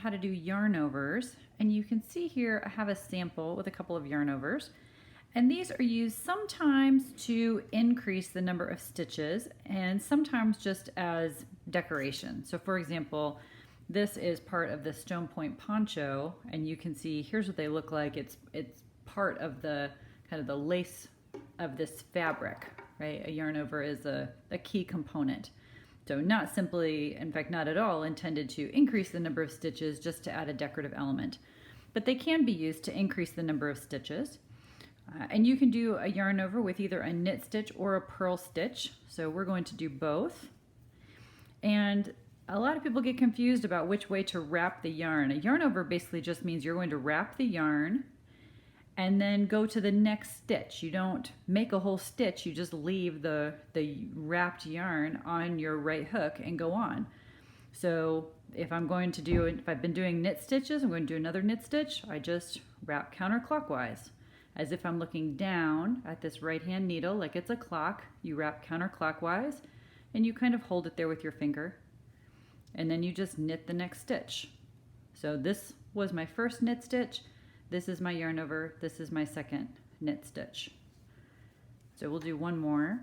how to do yarn overs, and you can see here I have a sample with a couple of yarn overs, and these are used sometimes to increase the number of stitches and sometimes just as decoration. So for example, this is part of the Stone Point poncho, and you can see here's what they look like. It's part of the kind of the lace of this fabric, right? A yarn over is a key component. So not simply, in fact not at all, intended to increase the number of stitches, just to add a decorative element. But they can be used to increase the number of stitches. And you can do a yarn over with either a knit stitch or a purl stitch. So we're going to do both. And a lot of people get confused about which way to wrap the yarn. A yarn over basically just means you're going to wrap the yarn and then go to the next stitch. You don't make a whole stitch, you just leave the wrapped yarn on your right hook and go on. So if I've been doing knit stitches, I'm going to do another knit stitch, I just wrap counterclockwise. As if I'm looking down at this right hand needle like it's a clock, you wrap counterclockwise and you kind of hold it there with your finger. And then you just knit the next stitch. So this was my first knit stitch. This is my yarn over, this is my second knit stitch. So we'll do one more.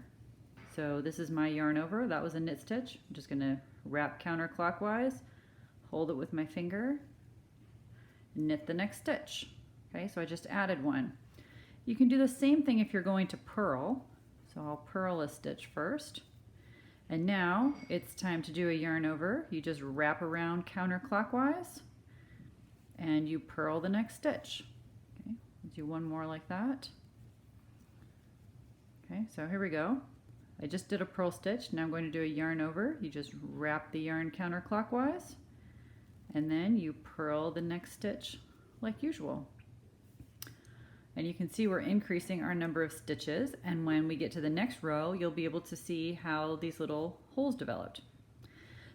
So this is my yarn over, that was a knit stitch. I'm just gonna wrap counterclockwise, hold it with my finger, knit the next stitch. Okay, so I just added one. You can do the same thing if you're going to purl. So I'll purl a stitch first. And now it's time to do a yarn over. You just wrap around counterclockwise and you purl the next stitch. Okay, do one more like that. Okay, so here we go. I just did a purl stitch. Now I'm going to do a yarn over. You just wrap the yarn counterclockwise and then you purl the next stitch like usual. And you can see we're increasing our number of stitches, and when we get to the next row you'll be able to see how these little holes developed.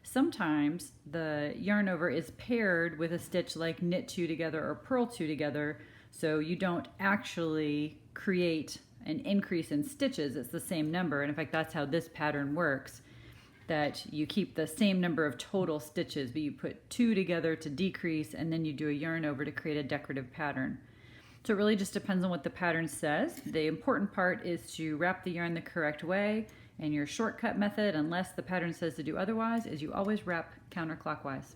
Sometimes the yarn over is paired with a stitch like knit two together or purl two together, so you don't actually create an increase in stitches, it's the same number. And in fact that's how this pattern works, that you keep the same number of total stitches but you put two together to decrease and then you do a yarn over to create a decorative pattern. So it really just depends on what the pattern says. The important part is to wrap the yarn the correct way, and your shortcut method, unless the pattern says to do otherwise, is you always wrap counterclockwise.